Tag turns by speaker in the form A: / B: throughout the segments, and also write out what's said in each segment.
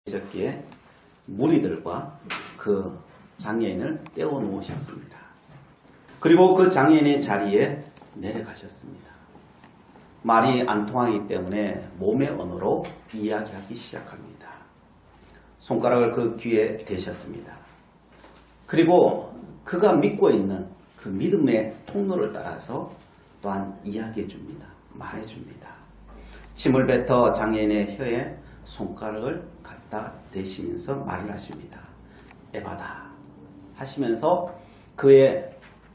A: 셨기에 무리들과 그 장애인을 떼어 놓으셨습니다. 그리고 그 장애인의 자리에 내려가셨습니다. 말이 안 통하기 때문에 몸의 언어로 이야기하기 시작합니다. 손가락을 그 귀에 대셨습니다. 그리고 그가 믿고 있는 그 믿음의 통로를 따라서 또한 이야기해 줍니다. 말해 줍니다. 침을 뱉어 장애인의 혀에 손가락을 갖다 대시면서 말을 하십니다. 에바다 하시면서 그의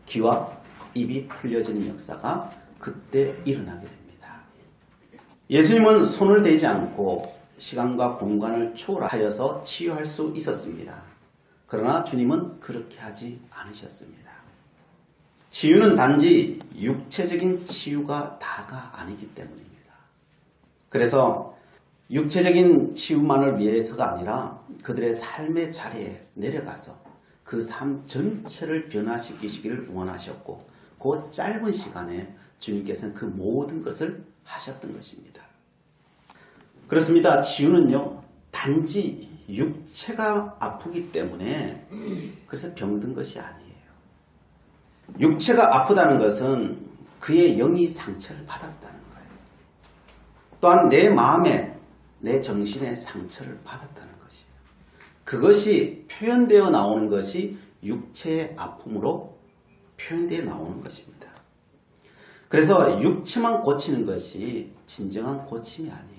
A: 귀와 입이 풀려지는 역사가 그때 일어나게 됩니다. 예수님은 손을 대지 않고 시간과 공간을 초월하여서 치유할 수 있었습니다. 그러나 주님은 그렇게 하지 않으셨습니다. 치유는 단지 육체적인 치유가 다가 아니기 때문입니다. 그래서 육체적인 치유만을 위해서가 아니라 그들의 삶의 자리에 내려가서 그 삶 전체를 변화시키시기를 원하셨고 그 짧은 시간에 주님께서는 그 모든 것을 하셨던 것입니다. 그렇습니다. 치유는요, 단지 육체가 아프기 때문에 그래서 병든 것이 아니에요. 육체가 아프다는 것은 그의 영이 상처를 받았다는 거예요. 또한 내 마음에 내 정신의 상처를 받았다는 것이에요. 그것이 표현되어 나오는 것이 육체의 아픔으로 표현되어 나오는 것입니다. 그래서 육체만 고치는 것이 진정한 고침이 아니에요.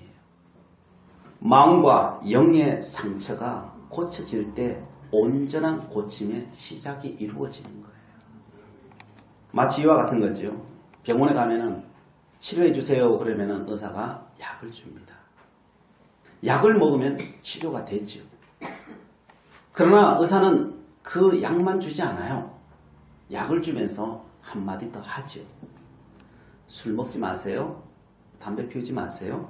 A: 마음과 영의 상처가 고쳐질 때 온전한 고침의 시작이 이루어지는 거예요. 마치 이와 같은 거죠. 병원에 가면은 치료해 주세요 그러면은 의사가 약을 줍니다. 약을 먹으면 치료가 되죠. 그러나 의사는 그 약만 주지 않아요. 약을 주면서 한마디 더 하죠. 술 먹지 마세요. 담배 피우지 마세요.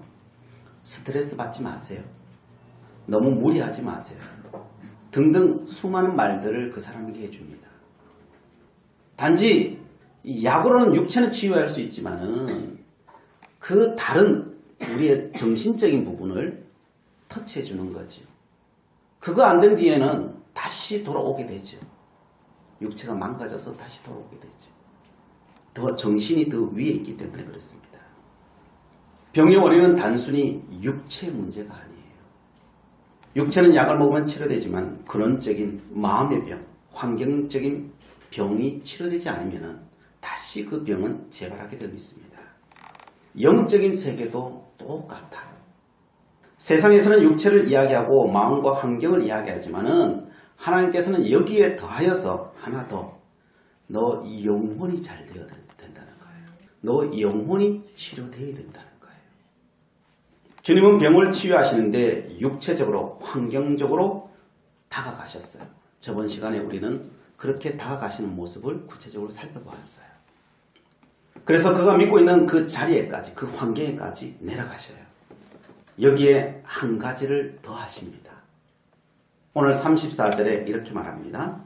A: 스트레스 받지 마세요. 너무 무리하지 마세요. 등등 수많은 말들을 그 사람에게 해줍니다. 단지 약으로는 육체는 치유할 수 있지만은 그 다른 우리의 정신적인 부분을 터치해 주는 거죠. 그거 안 된 뒤에는 다시 돌아오게 되죠. 육체가 망가져서 다시 돌아오게 되죠. 더 정신이 더 위에 있기 때문에 그렇습니다. 병의 원인은 단순히 육체의 문제가 아니에요. 육체는 약을 먹으면 치료되지만 근원적인 마음의 병, 환경적인 병이 치료되지 않으면 다시 그 병은 재발하게 되어 있습니다. 영적인 세계도 똑같아요. 세상에서는 육체를 이야기하고 마음과 환경을 이야기하지만은 하나님께서는 여기에 더하여서 하나 더 너 영혼이 잘 되어야 된다는 거예요. 너 영혼이 치료되어야 된다는 거예요. 주님은 병을 치유하시는데 육체적으로 환경적으로 다가가셨어요. 저번 시간에 우리는 그렇게 다가가시는 모습을 구체적으로 살펴보았어요. 그래서 그가 믿고 있는 그 자리에까지 그 환경에까지 내려가셔요. 여기에 한 가지를 더 하십니다. 오늘 34절에 이렇게 말합니다.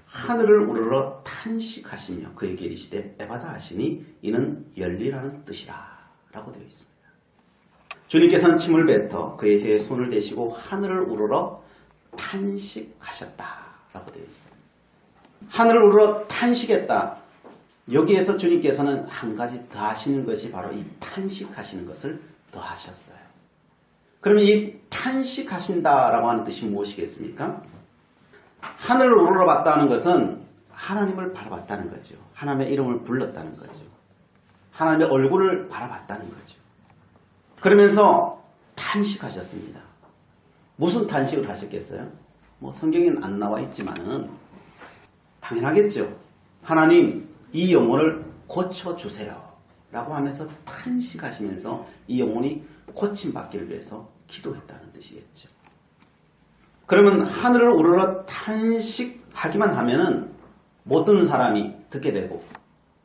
A: 하늘을 우러러 탄식하시며 그에게 이르시되 에바다 하시니 이는 열리라는 뜻이라 라고 되어 있습니다. 주님께서는 침을 뱉어 그의 혀에 손을 대시고 하늘을 우러러 탄식하셨다 라고 되어 있습니다. 하늘을 우러러 탄식했다. 여기에서 주님께서는 한 가지 더 하시는 것이 바로 이 탄식하시는 것을 더 하셨어요. 그러면 이 탄식하신다라고 하는 뜻이 무엇이겠습니까? 하늘을 우러러봤다는 것은 하나님을 바라봤다는 거죠. 하나님의 이름을 불렀다는 거죠. 하나님의 얼굴을 바라봤다는 거죠. 그러면서 탄식하셨습니다. 무슨 탄식을 하셨겠어요? 뭐 성경에는 안 나와 있지만은 당연하겠죠. 하나님 이 영혼을 고쳐주세요 라고 하면서 탄식하시면서 이 영혼이 고침받기를 위해서 기도했다는 뜻이겠죠. 그러면 하늘을 우러러 탄식하기만 하면은 못 듣는 사람이 듣게 되고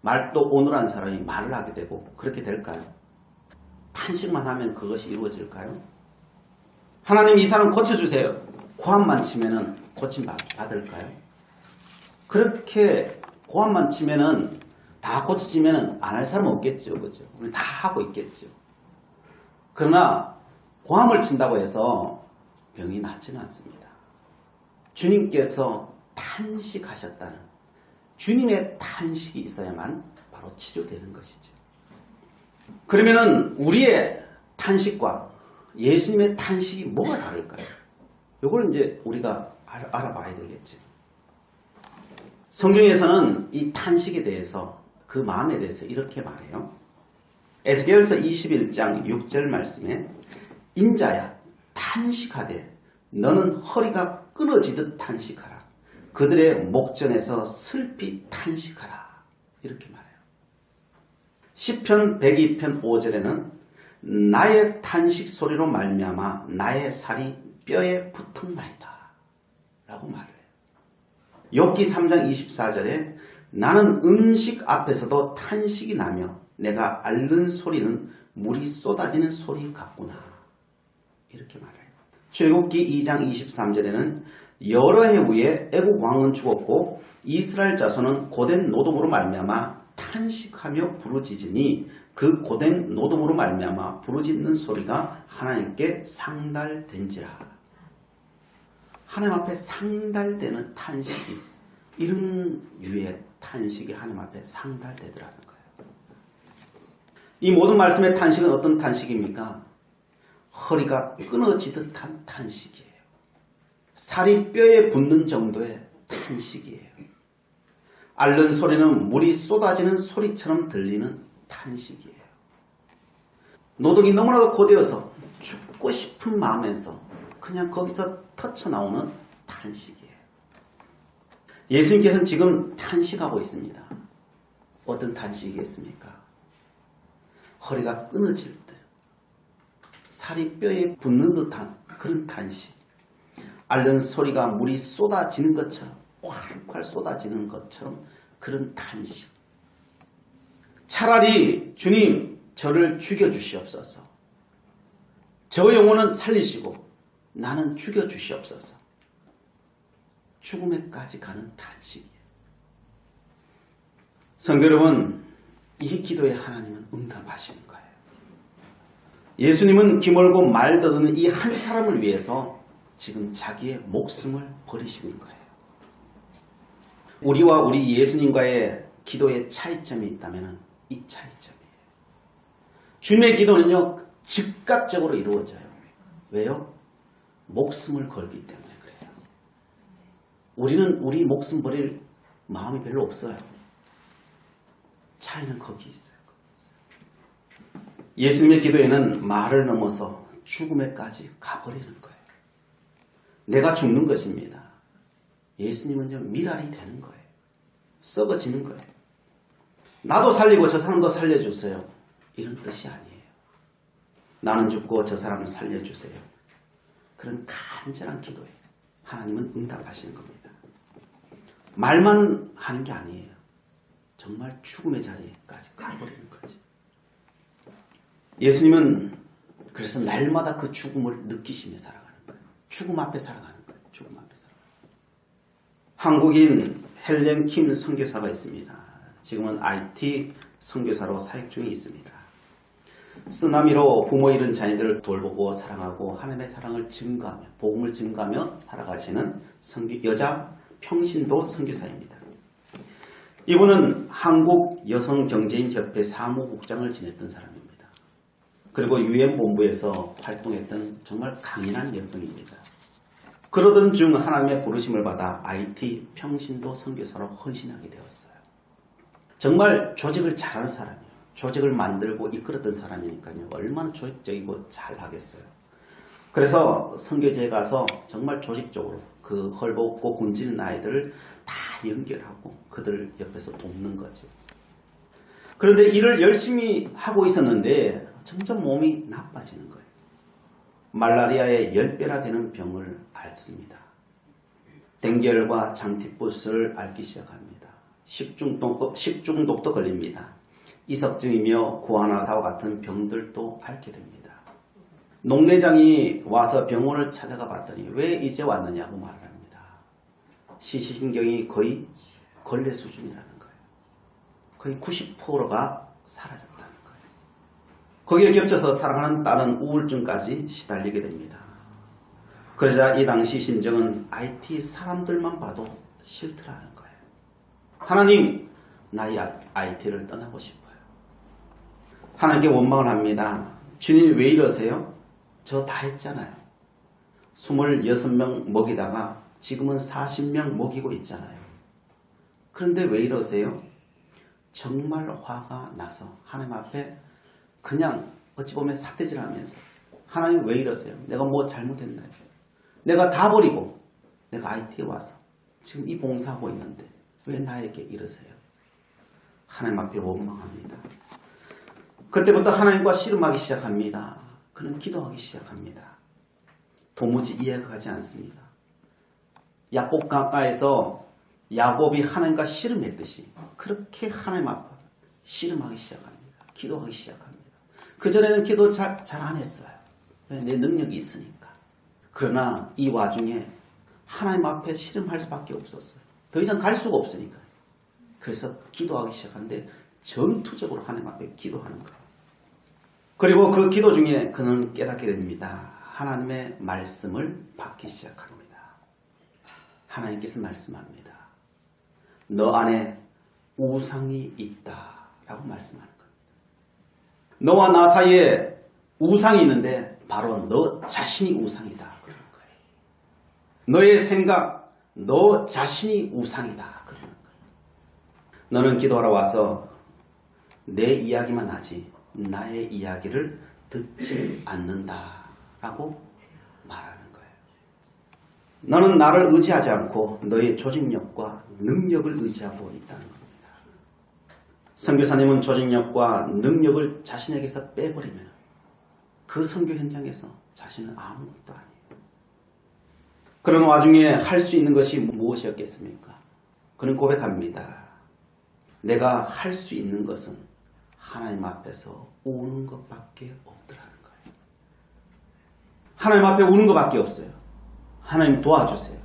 A: 말도 오늘한 사람이 말을 하게 되고 그렇게 될까요? 탄식만 하면 그것이 이루어질까요? 하나님 이 사람 고쳐주세요. 고함만 치면은 고침 받을까요? 그렇게 고함만 치면은 다 고쳐지면은 안 할 사람 없겠죠. 그죠? 우리 다 하고 있겠죠. 그러나 고함을 친다고 해서 병이 낫지는 않습니다. 주님께서 탄식하셨다는 주님의 탄식이 있어야만 바로 치료되는 것이죠. 그러면은 우리의 탄식과 예수님의 탄식이 뭐가 다를까요? 이걸 이제 우리가 알아봐야 되겠죠. 성경에서는 이 탄식에 대해서 그 마음에 대해서 이렇게 말해요. 에스겔서 21장 6절 말씀에 인자야 탄식하되 너는 허리가 끊어지듯 탄식하라. 그들의 목전에서 슬피 탄식하라. 이렇게 말해요. 시편 102편 5절에는 나의 탄식 소리로 말미암아 나의 살이 뼈에 붙었나이다 라고 말을 해요. 욥기 3장 24절에 나는 음식 앞에서도 탄식이 나며 내가 앓는 소리는 물이 쏟아지는 소리 같구나 이렇게 말해요. 출애굽기 2장 23절에는 여러 해 후에 애국 왕은 죽었고 이스라엘 자손은 고된 노동으로 말미암아 탄식하며 부르짖으니 그 고된 노동으로 말미암아 부르짖는 소리가 하나님께 상달된지라. 하나님 앞에 상달되는 탄식이 이런 유의 탄식이 하나님 앞에 상달되더라는 거예요. 이 모든 말씀의 탄식은 어떤 탄식입니까? 허리가 끊어지듯 한 탄식이에요. 살이 뼈에 붙는 정도의 탄식이에요. 앓는 소리는 물이 쏟아지는 소리처럼 들리는 탄식이에요. 노동이 너무나도 고되어서 죽고 싶은 마음에서 그냥 거기서 터쳐나오는 탄식이에요. 예수님께서는 지금 탄식하고 있습니다. 어떤 탄식이겠습니까? 허리가 끊어질 때 살이 뼈에 붙는 듯한 그런 탄식. 앓는 소리가 물이 쏟아지는 것처럼 콸콸 쏟아지는 것처럼 그런 탄식. 차라리 주님 저를 죽여주시옵소서. 저 영혼은 살리시고 나는 죽여주시옵소서. 죽음에까지 가는 탄식이에요. 성도 여러분, 이 기도에 하나님은 응답하시는 거예요. 예수님은 귀멀고 말 더듬는 이 한 사람을 위해서 지금 자기의 목숨을 버리시는 거예요. 우리와 우리 예수님과의 기도의 차이점이 있다면 이 차이점이에요. 주님의 기도는요 즉각적으로 이루어져요. 왜요? 목숨을 걸기 때문에 그래요. 우리는 우리 목숨 버릴 마음이 별로 없어요. 차이는 거기 있어요. 예수님의 기도에는 말을 넘어서 죽음에까지 가버리는 거예요. 내가 죽는 것입니다. 예수님은요 미랄이 되는 거예요. 썩어지는 거예요. 나도 살리고 저 사람도 살려주세요. 이런 뜻이 아니에요. 나는 죽고 저 사람을 살려주세요. 그런 간절한 기도에 하나님은 응답하시는 겁니다. 말만 하는 게 아니에요. 정말 죽음의 자리까지 가버리는 거지. 예수님은 그래서 날마다 그 죽음을 느끼시며 살아가는 거예요. 죽음 앞에 살아가는 거예요. 죽음 앞에 살아가는 거예요. 한국인 헬렌 킴 선교사가 있습니다. 지금은 IT 선교사로 사역 중에 있습니다. 쓰나미로 부모 잃은 자녀들을 돌보고 사랑하고 하나님의 사랑을 증가하며 복음을 증가하며 살아가시는 여자 평신도 선교사입니다. 이분은 한국여성경제인협회 사무국장을 지냈던 사람입니다. 그리고 유엔본부에서 활동했던 정말 강인한 여성입니다. 그러던 중 하나님의 부르심을 받아 IT 평신도 선교사로 헌신하게 되었어요. 정말 조직을 잘하는 사람이에요. 조직을 만들고 이끌었던 사람이니까요. 얼마나 조직적이고 잘하겠어요. 그래서 선교지에 가서 정말 조직적으로 그 헐벗고 굶주린 아이들을 다 연결하고 그들 옆에서 돕는 거죠. 그런데 일을 열심히 하고 있었는데 점점 몸이 나빠지는 거예요. 말라리아의 10배나 되는 병을 앓습니다. 댕결과 장티푸스를 앓기 시작합니다. 식중독도 걸립니다. 이석증이며 구아나다와 같은 병들도 앓게 됩니다. 농내장이 와서 병원을 찾아가 봤더니 왜 이제 왔느냐고 말을 합니다. 시신경이 거의 걸레 수준이라는 거예요. 거의 90%가 사라졌다는 거예요. 거기에 겹쳐서 사랑하는 딸은 우울증까지 시달리게 됩니다. 그러자 이 당시 심정은 IT 사람들만 봐도 싫더라는 거예요. 하나님, 나 이 IT를 떠나고 싶어요. 하나님께 원망을 합니다. 주님 왜 이러세요? 저 다 했잖아요. 26명 먹이다가 지금은 40명 먹이고 있잖아요. 그런데 왜 이러세요? 정말 화가 나서 하나님 앞에 그냥 어찌 보면 삿대질하면서 하나님 왜 이러세요? 내가 뭐 잘못했나요? 내가 다 버리고 내가 IT에 와서 지금 이 봉사하고 있는데 왜 나에게 이러세요? 하나님 앞에 원망합니다. 그때부터 하나님과 씨름하기 시작합니다. 그는 기도하기 시작합니다. 도무지 이해가 가지 않습니다. 야곱 강가에서 야곱이 하나님과 씨름했듯이 그렇게 하나님 앞에 씨름하기 시작합니다. 기도하기 시작합니다. 그전에는 기도 잘 안 했어요. 왜? 내 능력이 있으니까. 그러나 이 와중에 하나님 앞에 씨름할 수밖에 없었어요. 더 이상 갈 수가 없으니까. 그래서 기도하기 시작하는데 전투적으로 하나님 앞에 기도하는 거예요. 그리고 그 기도 중에 그는 깨닫게 됩니다. 하나님의 말씀을 받기 시작합니다. 하나님께서 말씀합니다. 너 안에 우상이 있다 라고 말씀하는 겁니다. 너와 나 사이에 우상이 있는데 바로 너 자신이 우상이다 그러는 거예요. 너의 생각, 너 자신이 우상이다 그러는 거예요. 너는 기도하러 와서 내 이야기만 하지 나의 이야기를 듣지 않는다 라고 말하는 거예요. 너는 나를 의지하지 않고 너의 조직력과 능력을 의지하고 있다는 겁니다. 선교사님은 조직력과 능력을 자신에게서 빼버리면 그 선교 현장에서 자신은 아무것도 아니에요. 그런 와중에 할 수 있는 것이 무엇이었겠습니까? 그는 고백합니다. 내가 할 수 있는 것은 하나님 앞에서 우는 것밖에 없더라는 거예요. 하나님 앞에 우는 것밖에 없어요. 하나님 도와주세요.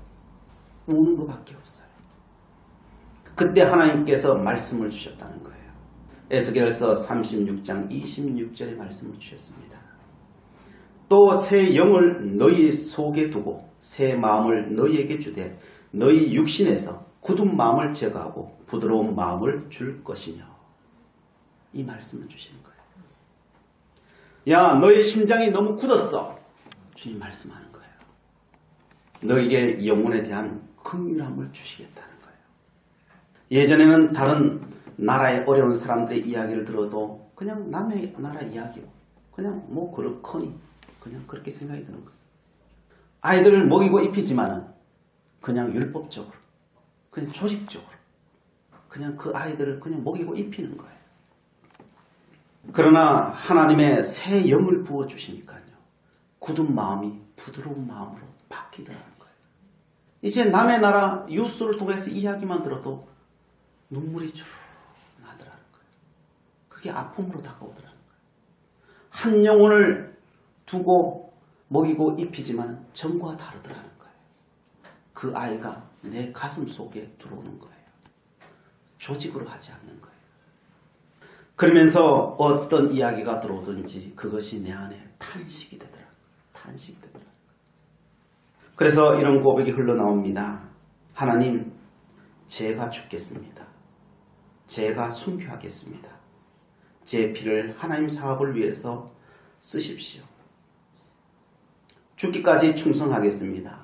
A: 우는 것밖에 없어요. 그때 하나님께서 말씀을 주셨다는 거예요. 에스겔서 36장 26절의 말씀을 주셨습니다. 또 새 영을 너희 속에 두고 새 마음을 너희에게 주되 너희 육신에서 굳은 마음을 제거하고 부드러운 마음을 줄 것이며 이 말씀을 주시는 거예요. 야, 너의 심장이 너무 굳었어. 주님 말씀하는 거예요. 너에게 영혼에 대한 긍휼함을 주시겠다는 거예요. 예전에는 다른 나라의 어려운 사람들의 이야기를 들어도 그냥 남의 나라 이야기로 그냥 뭐 그렇거니 그냥 그렇게 생각이 드는 거예요. 아이들을 먹이고 입히지만은 그냥 율법적으로 그냥 조직적으로 그냥 그 아이들을 그냥 먹이고 입히는 거예요. 그러나 하나님의 새 영을 부어주시니까요. 굳은 마음이 부드러운 마음으로 바뀌더라는 거예요. 이제 남의 나라 뉴스를 통해서 이야기만 들어도 눈물이 주르르 나더라는 거예요. 그게 아픔으로 다가오더라는 거예요. 한 영혼을 두고 먹이고 입히지만 전과 다르더라는 거예요. 그 아이가 내 가슴 속에 들어오는 거예요. 조직으로 하지 않는 거예요. 그러면서 어떤 이야기가 들어오든지 그것이 내 안에 탄식이 되더라고요. 탄식이 되더라고요. 그래서 이런 고백이 흘러나옵니다. 하나님, 제가 죽겠습니다. 제가 순교하겠습니다. 제 피를 하나님 사업을 위해서 쓰십시오. 죽기까지 충성하겠습니다.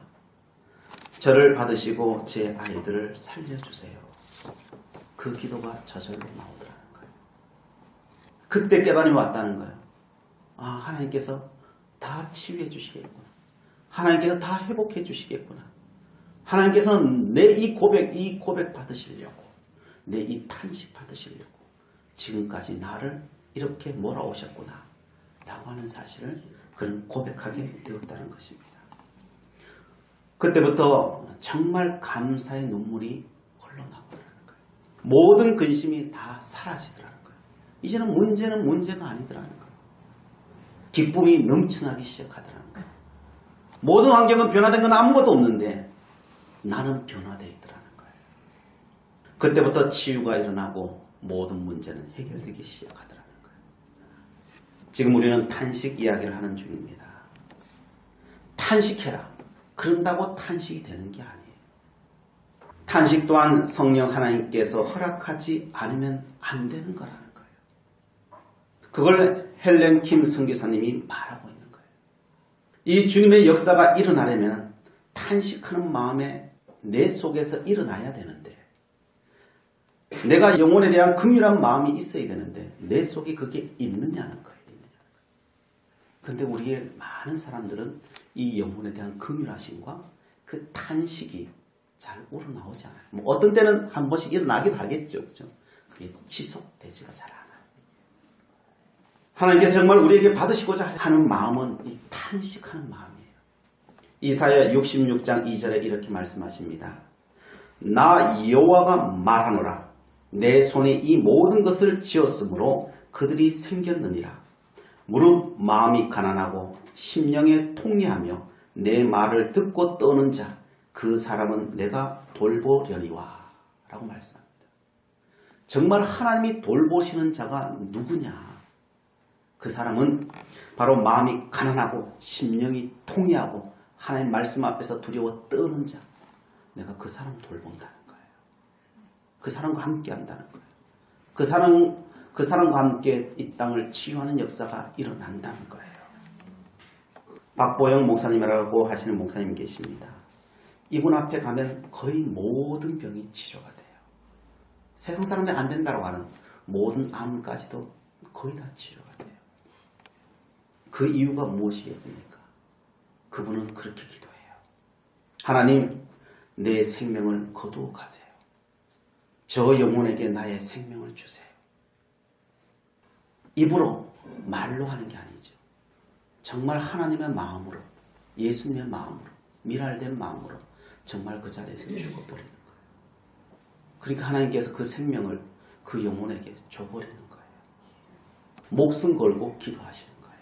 A: 저를 받으시고 제 아이들을 살려주세요. 그 기도가 저절로 나오더라는 거예요. 그때 깨달음이 왔다는 거예요. 아, 하나님께서 다 치유해 주시겠구나. 하나님께서 다 회복해 주시겠구나. 하나님께서는 내 이 고백 받으시려고, 내 이 탄식 받으시려고 지금까지 나를 이렇게 몰아오셨구나 라고 하는 사실을 그는 고백하게 되었다는 것입니다. 그때부터 정말 감사의 눈물이 흘러나오더라는 거예요. 모든 근심이 다 사라지더라는 거예요. 이제는 문제는 문제가 아니더라는 거예요. 기쁨이 넘쳐나기 시작하더라는 거예요. 모든 환경은 변화된 건 아무것도 없는데 나는 변화되어 있더라는 거예요. 그때부터 치유가 일어나고 모든 문제는 해결되기 시작하더라는 거예요. 지금 우리는 탄식 이야기를 하는 중입니다. 탄식해라. 그런다고 탄식이 되는 게 아니에요. 탄식 또한 성령 하나님께서 허락하지 않으면 안 되는 거라는 거예요. 그걸 헬렌 킴 선교사님이 말하고 있는 거예요. 이 주님의 역사가 일어나려면 탄식하는 마음에 내 속에서 일어나야 되는데, 내가 영혼에 대한 긍휼한 마음이 있어야 되는데 내 속에 그게 있느냐는 거예요. 그런데 우리의 많은 사람들은 이 영혼에 대한 긍휼하심과 그 탄식이 잘 우러나오지 않아요. 뭐 어떤 때는 한 번씩 일어나기도 하겠죠. 그죠? 그게 지속되지가 잘 않아요. 하나님께서 정말 우리에게 받으시고자 하는 마음은 이 탄식하는 마음이에요. 이사야 66장 2절에 이렇게 말씀하십니다. 나 여호와가 말하노라. 내 손에 이 모든 것을 지었으므로 그들이 생겼느니라. 무릇 마음이 가난하고 심령에 통례하며 내 말을 듣고 떠는 자, 그 사람은 내가 돌보려니와 라고 말씀합니다. 정말 하나님이 돌보시는 자가 누구냐? 그 사람은 바로 마음이 가난하고 심령이 통례하고 하나님 말씀 앞에서 두려워 떠는 자, 내가 그 사람 돌본다는 거예요. 그 사람과 함께 한다는 거예요. 그 사람과 함께 이 땅을 치유하는 역사가 일어난다는 거예요. 박보영 목사님이라고 하시는 목사님 계십니다. 이분 앞에 가면 거의 모든 병이 치료가 돼요. 세상 사람이 안 된다고 하는 모든 암까지도 거의 다 치료가 돼요. 그 이유가 무엇이겠습니까? 그분은 그렇게 기도해요. 하나님, 내 생명을 거두어 가세요. 저 영혼에게 나의 생명을 주세요. 입으로 말로 하는 게 아니죠. 정말 하나님의 마음으로, 예수님의 마음으로, 미랄된 마음으로 정말 그 자리에서 죽어버리는 거예요. 그러니까 하나님께서 그 생명을 그 영혼에게 줘버리는 거예요. 목숨 걸고 기도하시는 거예요.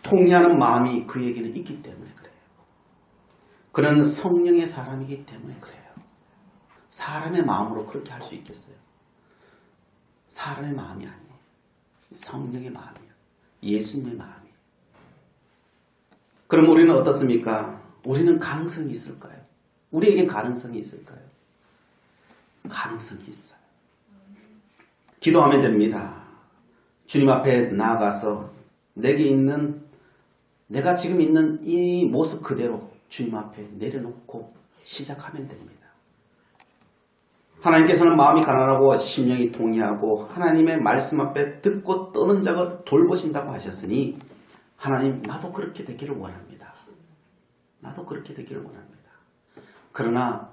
A: 통회하는 마음이 그에게는 있기 때문에 그래요. 그는 성령의 사람이기 때문에 그래요. 사람의 마음으로 그렇게 할 수 있겠어요? 사람의 마음이 아니에요. 성령의 마음이에요. 예수님의 마음이에요. 그럼 우리는 어떻습니까? 우리는 가능성이 있을까요? 우리에겐 가능성이 있을까요? 가능성이 있어요. 기도하면 됩니다. 주님 앞에 나아가서 내가 지금 있는 이 모습 그대로 주님 앞에 내려놓고 시작하면 됩니다. 하나님께서는 마음이 가난하고 심령이 통회하고 하나님의 말씀 앞에 듣고 떠는 자를 돌보신다고 하셨으니 하나님, 나도 그렇게 되기를 원합니다. 나도 그렇게 되기를 원합니다. 그러나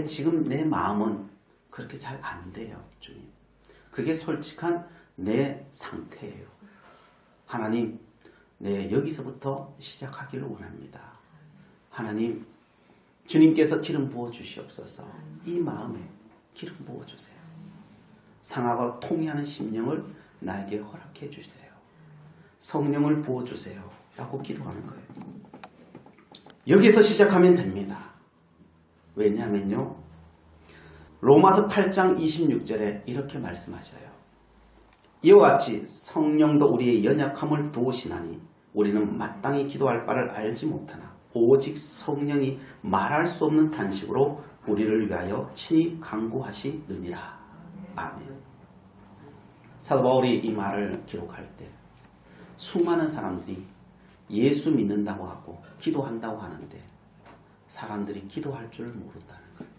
A: 지금 내 마음은 그렇게 잘 안 돼요. 주님. 그게 솔직한 내 상태예요. 하나님, 여기서부터 시작하기를 원합니다. 하나님, 주님께서 기름 부어 주시옵소서. 이 마음에 기름 부어주세요. 상하고 통회하는 심령을 나에게 허락해 주세요. 성령을 부어주세요. 라고 기도하는 거예요. 여기서 시작하면 됩니다. 왜냐하면요, 로마서 8장 26절에 이렇게 말씀하셔요. 이와 같이 성령도 우리의 연약함을 도우시나니 우리는 마땅히 기도할 바를 알지 못하나 오직 성령이 말할 수 없는 탄식으로 우리를 위하여 친히 간구하시느니라. 아멘. 사도 바울이 이 말을 기록할 때 수많은 사람들이 예수 믿는다고 하고 기도한다고 하는데 사람들이 기도할 줄 모른다는 거예요.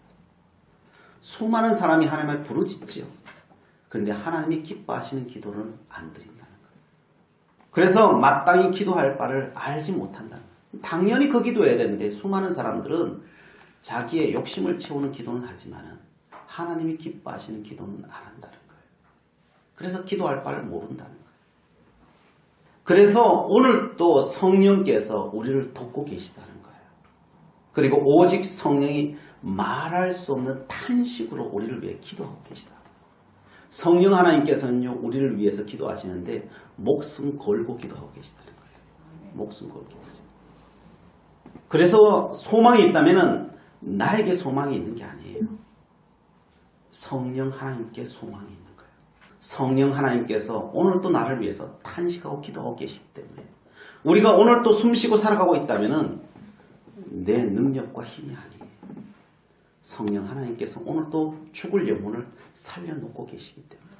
A: 수많은 사람이 하나님을 부르짖지요. 그런데 하나님이 기뻐하시는 기도는 안 드린다는 거예요. 그래서 마땅히 기도할 바를 알지 못한다는 거예요. 당연히 그 기도해야 되는데 수많은 사람들은 자기의 욕심을 채우는 기도는 하지만 하나님이 기뻐하시는 기도는 안 한다는 거예요. 그래서 기도할 바를 모른다는 거예요. 그래서 오늘 또 성령께서 우리를 돕고 계시다는 거예요. 그리고 오직 성령이 말할 수 없는 탄식으로 우리를 위해 기도하고 계시다. 성령 하나님께서는요, 우리를 위해서 기도하시는데 목숨 걸고 기도하고 계시다는 거예요. 목숨 걸고 기도하죠. 그래서 소망이 있다면 나에게 소망이 있는 게 아니에요. 성령 하나님께 소망이 있는 거예요. 성령 하나님께서 오늘 또 나를 위해서 탄식하고 기도하고 계시기 때문에 우리가 오늘 또 숨쉬고 살아가고 있다면 내 능력과 힘이 아니에요. 성령 하나님께서 오늘도 죽을 영혼을 살려놓고 계시기 때문에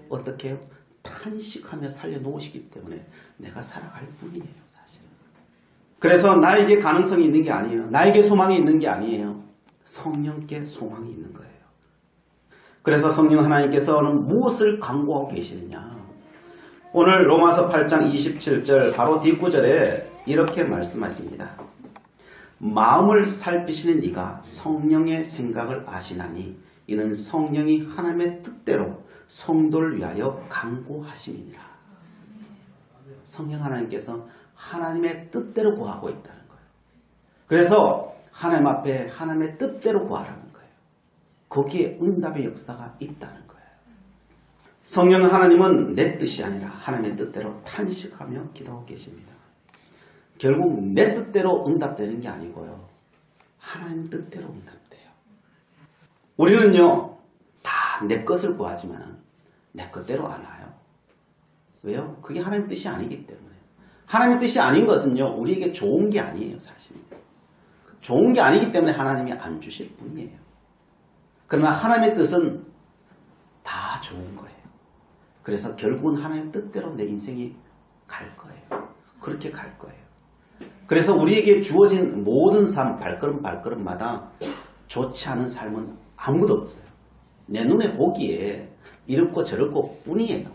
A: 어떻게 해요? 탄식하며 살려놓으시기 때문에 내가 살아갈 뿐이에요. 사실은. 그래서 나에게 가능성이 있는 게 아니에요. 나에게 소망이 있는 게 아니에요. 성령께 소망이 있는 거예요. 그래서 성령 하나님께서는 무엇을 강구하고 계시느냐. 오늘 로마서 8장 27절 바로 뒷구절에 이렇게 말씀하십니다. 마음을 살피시는 이가 성령의 생각을 아시나니 이는 성령이 하나님의 뜻대로 성도를 위하여 강구하심이니라. 성령 하나님께서 하나님의 뜻대로 구하고 있다는 거예요. 그래서 하나님 앞에 하나님의 뜻대로 구하라는 거예요. 거기에 응답의 역사가 있다는 거예요. 성령 하나님은 내 뜻이 아니라 하나님의 뜻대로 탄식하며 기도하고 계십니다. 결국 내 뜻대로 응답되는 게 아니고요. 하나님 뜻대로 응답돼요. 우리는요. 다 내 것을 구하지만 내 것대로 안 와요. 왜요? 그게 하나님 뜻이 아니기 때문에. 하나님 뜻이 아닌 것은요. 우리에게 좋은 게 아니에요. 사실. 좋은 게 아니기 때문에 하나님이 안 주실 뿐이에요. 그러나 하나님의 뜻은 다 좋은 거예요. 그래서 결국은 하나님의 뜻대로 내 인생이 갈 거예요. 그렇게 갈 거예요. 그래서 우리에게 주어진 모든 삶, 발걸음마다 좋지 않은 삶은 아무것도 없어요. 내 눈에 보기에 이렇고 저렇고 뿐이에요.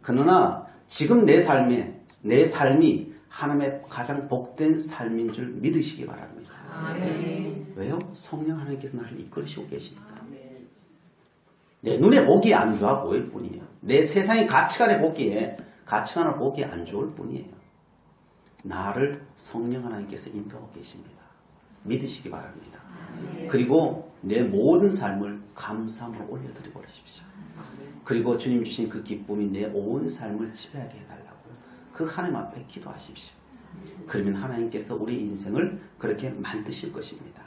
A: 그러나 지금 내 삶이 하나님의 가장 복된 삶인 줄 믿으시기 바랍니다. 아멘. 왜요? 성령 하나님께서 나를 이끌으시고 계시니까. 아멘. 내 눈에 보기에 안 좋아 보일 뿐이에요. 내 세상의 가치관을 보기에 안 좋을 뿐이에요. 나를 성령 하나님께서 인도하고 계십니다. 믿으시기 바랍니다. 그리고 내 모든 삶을 감사함으로 올려드리고 그러십시오. 그리고 주님 주신 그 기쁨이 내 온 삶을 지배하게 해달라고요. 그 하나님 앞에 기도하십시오. 그러면 하나님께서 우리 인생을 그렇게 만드실 것입니다.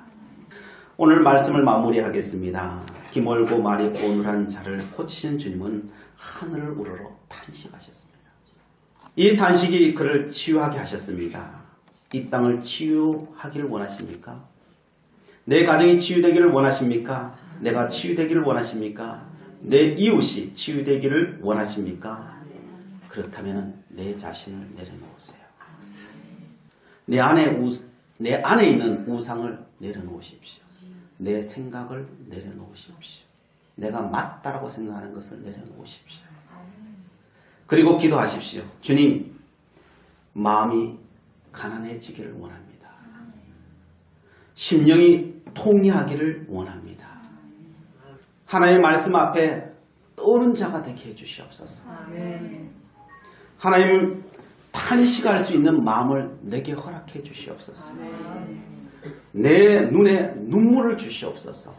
A: 오늘 말씀을 마무리하겠습니다. 기멀고 말이 오늘한 자를 고치신 주님은 하늘을 우러러 탄식하셨습니다. 이 탄식이 그를 치유하게 하셨습니다. 이 땅을 치유하기를 원하십니까? 내 가정이 치유되기를 원하십니까? 내가 치유되기를 원하십니까? 내 이웃이 치유되기를 원하십니까? 그렇다면 내 자신을 내려놓으세요. 내 안에 있는 우상을 내려놓으십시오. 내 생각을 내려놓으십시오. 내가 맞다라고 생각하는 것을 내려놓으십시오. 그리고 기도하십시오. 주님, 마음이 가난해지기를 원합니다. 심령이 통회하기를 원합니다. 하나님의 말씀 앞에 떠오른 자가 되게 해주시옵소서. 하나님 탄식할 수 있는 마음을 내게 허락해 주시옵소서. 내 눈에 눈물을 주시옵소서.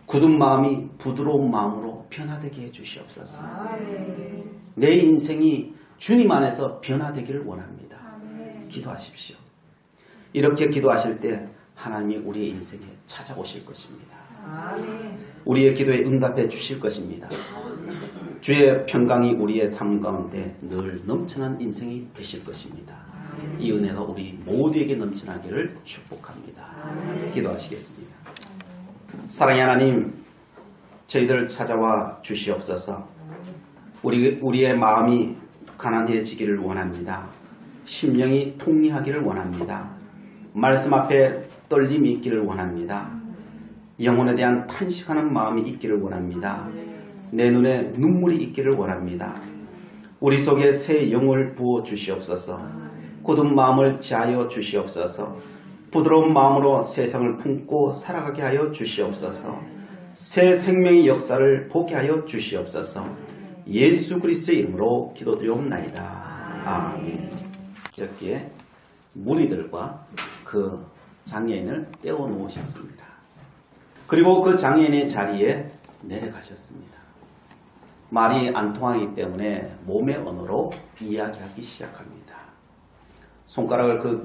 A: 굳은 마음이 부드러운 마음으로 변화되게 해 주시옵소서. 내 인생이 주님 안에서 변화되기를 원합니다. 기도하십시오. 이렇게 기도하실 때 하나님이 우리의 인생에 찾아오실 것입니다. 우리의 기도에 응답해 주실 것입니다. 주의 평강이 우리의 삶 가운데 늘 넘쳐난 인생이 되실 것입니다. 이 은혜가 우리 모두에게 넘쳐나기를 축복합니다. 기도하시겠습니다. 사랑의 하나님, 저희들 찾아와 주시옵소서. 우리의 마음이 가난해지기를 원합니다. 심령이 통회하기를 원합니다. 말씀 앞에 떨림이 있기를 원합니다. 영혼에 대한 탄식하는 마음이 있기를 원합니다. 내 눈에 눈물이 있기를 원합니다. 우리 속에 새 영을 부어 주시옵소서. 굳은 마음을 제하여 주시옵소서. 부드러운 마음으로 세상을 품고 살아가게 하여 주시옵소서. 새 생명의 역사를 보게 하여 주시옵소서. 예수 그리스도의 이름으로 기도드리옵나이다. 아멘. 여기에 무리들과 그 장애인을 떼어 놓으셨습니다. 그리고 그 장애인의 자리에 내려가셨습니다. 말이 안 통하기 때문에 몸의 언어로 이야기하기 시작합니다. 손가락을 그